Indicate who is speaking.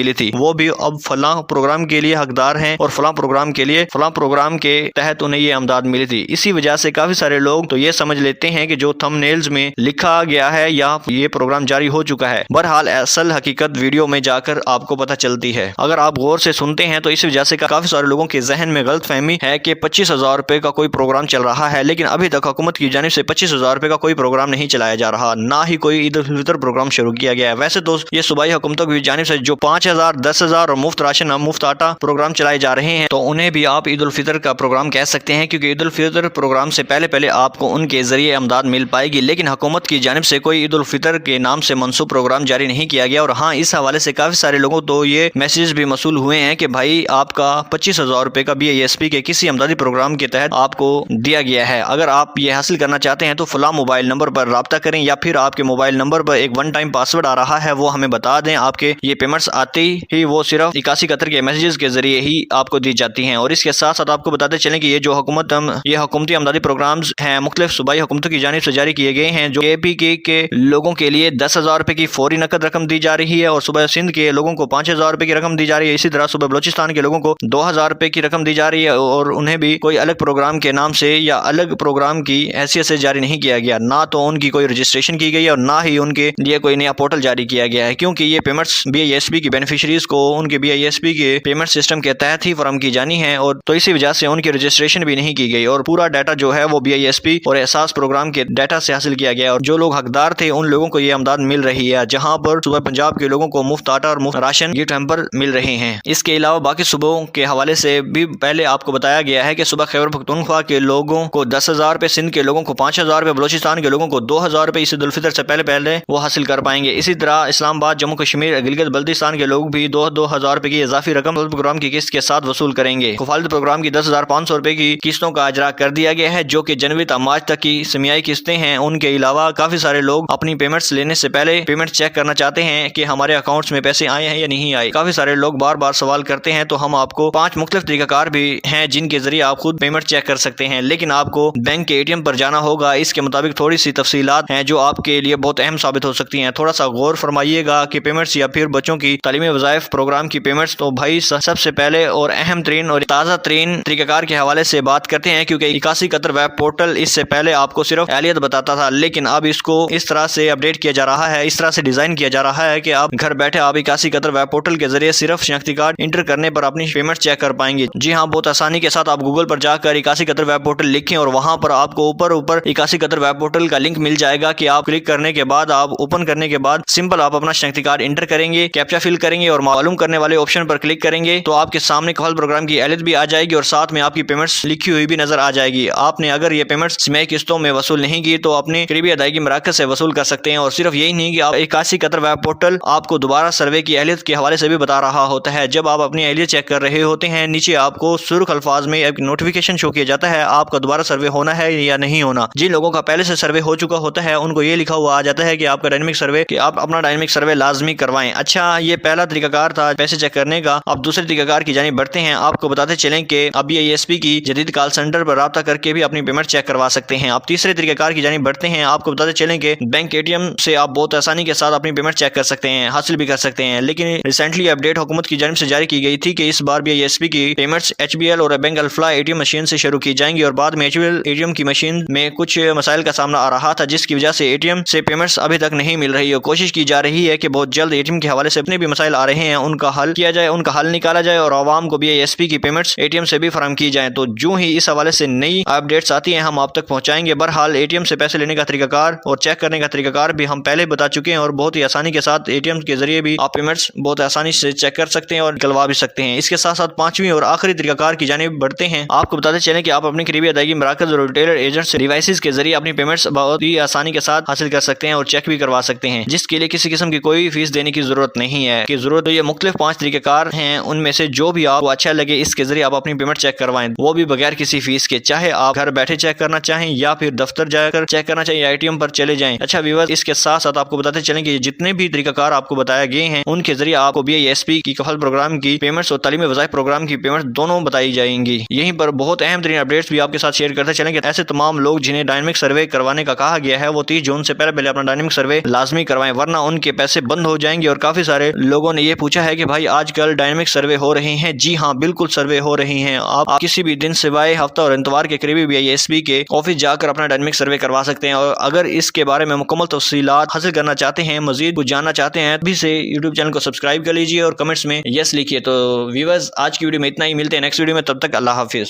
Speaker 1: ملی تھی وہ بھی اب فلاں پروگرام کے لیے حقدار ہیں اور فلاں پروگرام کے تحت انہیں یہ امداد ملی تھی۔ اسی وجہ سے کافی سارے لوگ تو یہ سمجھ لیتے ہیں کہ جو تھم نیلز میں لکھا گیا ہے یا یہ پروگرام جاری ہو چکا ہے، بہرحال اصل حقیقت ویڈیو میں جا کر آپ کو پتہ چلتی ہے۔ اگر آپ غور سے سنتے ہیں تو اس وجہ سے کافی سارے لوگوں کے ذہن میں غلط فہمی ہے کہ 25,000 روپے کا کوئی پروگرام چل رہا ہے، لیکن ابھی تک حکومت کی جانب سے 25,000 روپے کا کوئی پروگرام نہیں چلایا جا رہا، نہ ہی کوئی عید الفطر پروگرام شروع کیا گیا ہے۔ ویسے تو یہ صوبائی حکومتوں کی جانب سے جو 5,000، 10,000 اور مفت راشن، مفت آٹا پروگرام چلائے جا رہے ہیں تو انہیں بھی آپ عید الفطر کا پروگرام کہہ سکتے ہیں، کیونکہ عید الفطر پروگرام سے پہلے آپ کو ان کے ذریعے امداد مل پائے گی، لیکن حکومت کی جانب سے کوئی عید الفطر کے نام سے منسوب پروگرام جاری نہیں کیا گیا۔ اور ہاں، اس حوالے سے کافی سارے لوگوں تو یہ میسیجز بھی موصول ہوئے ہیں کہ بھائی آپ کا 25,000 روپے کا BISP کے کسی امدادی پروگرام کے تحت آپ کو دیا گیا ہے۔ اگر آپ یہ حاصل کرنا چاہتے ہیں تو فلاں موبائل نمبر پر رابطہ کریں، یا پھر آپ کے موبائل نمبر پر ایک ون ٹائم پاسورڈ آ رہا ہے وہ ہمیں بتا دیں۔ آپ کے یہ پیمنٹس آتے ہی وہ صرف 8171 کے میسیجز کے ذریعے ہی آپ کو دی جاتی ہیں۔ اور اس کے ساتھ ساتھ آپ کو بتاتے چلیں کہ یہ جو حکومتی امدادی پروگرامز ہیں مختلف صوبائی حکومتوں کی جانب سے جاری کیے گئے ہیں، جو APK کے لوگوں کے لیے 10,000 روپے کی فوری نقد رقم دی جا رہی ہے، اور صوبہ سندھ کے لوگوں کو 5,000 روپے کی رقم دی جا رہی ہے۔ اسی طرح صوبہ بلوچستان کے لوگوں کو 2,000 روپے کی رقم دی جا رہی ہے، اور انہیں بھی کوئی الگ پروگرام کے نام سے یا الگ پروگرام کی حیثیت سے جاری نہیں کیا گیا، نہ تو ان کی کوئی رجسٹریشن کی گئی ہے اور نہ ہی ان کے لیے کوئی نیا پورٹل جاری کیا گیا ہے، کیونکہ یہ پیمنٹس BISP کی بینیفیشریز کو ان کے BISP کے پیمنٹ سسٹم کے تحت ہی فراہم کی جانی ہے، اور تو اسی وجہ سے ان کی رجسٹریشن بھی نہیں کی گئی، اور پورا ڈیٹا جو ہے وہ BISP اور احساس پروگرام کے ڈیٹا سے حاصل کیا گیا، اور جو لوگ حقدار تھے ان لوگوں کو یہ امداد مل رہی ہے، جہاں پر صوبہ پنجاب کے لوگوں کو مفت آٹا اور مفت راشن یہ ٹائم پر مل رہے ہیں۔ اس کے علاوہ باقی صوبوں کے حوالے سے بھی پہلے آپ کو بتایا گیا ہے کہ صوبہ خیبر پختونخوا کے لوگوں کو 10,000 روپے، سندھ کے لوگوں کو 5,000 روپے، بلوچستان کے لوگوں کو 2,000 روپے عید الفطر سے پہلے وہ حاصل کر پائیں گے۔ اسی طرح اسلام آباد، جموں کشمیر، گلگت بلتستان کے لوگ بھی 2,000 روپے کی اضافی رقم پروگرام کی قسط کے ساتھ وصول کریں گے۔ کفالت پروگرام کی 10,500 روپے کی قسطوں کا اجرا کر دیا گیا ہے، جو کہ جنوری تا مارچ تک کی سمیائی قسطیں ہیں۔ ان کے علاوہ کافی سارے لوگ اپنی پیمنٹس لینے سے پہلے پیمنٹ چیک کرنا چاہتے ہیں کہ ہمارے اکاؤنٹس میں پیسے آئے ہیں یا نہیں آئے۔ کافی سارے لوگ بار بار سوال کرتے ہیں، تو ہم آپ کو 5 مختلف طریقہ کار بھی ہیں جن کے ذریعے آپ خود پیمنٹ چیک کر سکتے ہیں، لیکن آپ کو بینک کے ATM پر جانا ہوگا۔ اس کے مطابق تھوڑی سی تفصیلات ہیں جو آپ کے لیے بہت اہم ثابت ہو سکتی ہیں، تھوڑا سا غور فرمائیے گا کہ پیمنٹس یا پھر بچوں کی تعلیمی وظائف پروگرام کی پیمنٹس تو بھائی سب سے پہلے اور اہم ترین اور تازہ ترین طریقہ کار کے حوالے سے بات کرتے ہیں، کیونکہ 8171 ویب پورٹل اس سے پہلے آپ کو صرف اہلیت بتاتا تھا، لیکن اب اس کو اس طرح سے اپڈیٹ کیا جا رہا ہے، اس طرح سے ڈیزائن کیا جا رہا ہے کہ آپ گھر بیٹھے آپ 8171 ویب پورٹل کے ذریعے صرف شناختی کارڈ انٹر کرنے پر اپنی پیمنٹ چیک کر پائیں گے۔ جی ہاں، بہت آسانی کے ساتھ آپ گوگل پر جا کر 8171 ویب پورٹل لکھیں اور وہاں پر آپ کو اوپر 8171 ویب پورٹل کا لنک مل جائے گا کہ آپ کلک کرنے کے بعد آپ اوپن کرنے کے بعد سمپل آپ اپنا شناختی کارڈ انٹر کریں گے، کیپچا فل کریں گے اور معلوم کرنے والے آپشن پر کلک کریں گے تو آپ کے سامنے کفالت پروگرام کی اہلیت بھی آ جائے گی اور ساتھ میں آپ کی پیمنٹس لکھی ہوئی بھی نظر آ جائے گی۔ آپ نے اگر یہ پیمنٹس سمیائی قسطوں میں وصول نہیں کی تو اپنے قریبی ادائیگی مراکز سے وصول کر سکتے ہیں۔ اور صرف یہی نہیں کہ آپ 8171 ویب پورٹل آپ کو دوبارہ سروے کی اہلیت کے حوالے سے بھی بتا رہا ہوتا ہے۔ جب آپ اپنی اہلیت چیک کر رہے ہوتے ہیں، نیچے آپ کو سرخ الفاظ میں ایک نوٹیفیکیشن شو کیا جاتا ہے آپ کا دوبارہ سروے ہونا ہے یا نہیں ہونا۔ جن لوگوں کا پہلے سے سروے ہو چکا ہوتا ہے ان کو یہ لکھا ہوا آ جاتا ہے کہ آپ کا ڈائنامک سروے، کہ آپ اپنا ڈائنامک سروے لازمی کروائیں۔ اچھا، یہ پہلا طریقہ کار تھا پیسے چیک کرنے کا۔ اب دوسرے طریقہ کار کی جانب بڑھتے ہیں۔ آپ کو بتاتے چلیں کہ اب یہ ESP کی جدید کال سینٹر پر رابطہ کر کے بھی اپنی پیمنٹ چیک کروا سکتے ہیں۔ آپ تیسرے طریقہ کار کی جانب بڑھتے ہیں۔ آپ کو بتاتے چلیں کہ بینک ATM سے آپ بہت آسانی کے ساتھ اپنی پیمنٹ چیک کر سکتے ہیں، حاصل بھی کر سکتے ہیں، لیکن ریسنٹلی اپڈیٹ حکومت کی جانب سے جاری کی گئی تھی کہ اس بار بھی ESP کی پیمنٹس HBL اور بینک الفلاح ATM مشین سے شروع کی جائیں گی، اور بعد میں HBL ATM کی مشین میں کچھ مسائل کا سامنا آ رہا تھا جس کی وجہ سے ATM سے پیمنٹس ابھی تک نہیں مل رہی ہے۔ کوشش کی جا رہی ہے کہ بہت جلد ATM کے حوالے سے اپنے بھی مسائل آ رہے ہیں ان کا حل کیا جائے، ان کا حل نکالا جائے اور عوام کو بھی ESP کی پیمنٹس ATM سے بھی فراہم کی جائیں۔ تو جو ہی اس حوالے سے نئی اپڈیٹس آتی ہیں ہم آپ تک پہنچائیں گے۔ بہرحال ATM سے پیسے لینے کا طریقہ کار اور چیک کرنے کا طریقہ کار بھی ہم پہلے بتا چکے ہیں، اور بہت ہی آسانی کے ساتھ ATM کے ذریعے بھی آپ پیمنٹس بہت آسانی سے چیک کر سکتے ہیں اور نکلوا بھی سکتے ہیں۔ اس کے ساتھ ساتھ پانچویں اور آخری طریقہ کار کی جانب بڑھتے ہیں۔ آپ کو بتاتے چلیں کہ آپ اپنے قریبی ادائیگی مراکز اور ریٹیلر ایجنٹ سے ڈیوائسز کے ذریعے اپنی پیمنٹس بہت ہی آسانی کے ساتھ حاصل کر سکتے ہیں اور چیک بھی کروا سکتے ہیں، جس کے لیے کسی قسم کی کوئی فیس دینے کی ضرورت نہیں ہے کہ ضرورت یہ مختلف 5 طریقہ کار ہیں، ان میں سے جو بھی آپ کو اچھا لگے اس کے ذریعے آپ اپنی پیمنٹ چیک کروائیں، وہ بھی بغیر کسی فیس کے، چاہے آپ گھر بیٹھے چیک کرنا چاہیں یا پھر دفتر جا کر چیک کرنا چاہیں یا ATM پر چلے جائیں۔ اچھا ویورز، اس کے ساتھ ساتھ آپ کو بتاتے چلیں کہ جتنے بھی طریقہ کار آپ کو بتایا گئے ہیں ان کے ذریعے آپ کو BISP کی کفالت پروگرام کی پیمنٹس اور تعلیمی وظائف پروگرام کی پیمنٹ دونوں بتائی جائیں گی۔ یہیں پر بہت اہم ترین اپڈیٹس بھی آپ کے ساتھ شیئر کرتے چلیں کہ ایسے تمام لوگ جنہیں ڈائنامک سروے کروانے کا کہا گیا ہے وہ 30 جون سے پہلے اپنا ڈائنامک سروے لازمی کروائیں، ورنہ ان کے پیسے بند ہو جائیں گے۔ اور کافی سارے لوگوں لوگوں نے یہ پوچھا ہے کہ بھائی آج کل ڈائنامک سروے ہو رہے ہیں. جی ہاں بالکل سروے ہو رہے ہیں. آپ کسی بھی دن سوائے ہفتہ اور اتوار کے قریبی BISB کے آفس جا کر اپنا ڈائنامک سروے کروا سکتے ہیں. اور اگر اس کے بارے میں مکمل تفصیلات حاصل کرنا چاہتے ہیں, مزید کچھ جاننا چاہتے ہیں, ابھی سے YouTube چینل کو سبسکرائب کر لیجیے اور کمنٹس میں یس لکھیے. تو ویورز آج کی ویڈیو میں اتنا ہی, ملتے ہیں نیکسٹ ویڈیو میں, تب تک اللہ حافظ.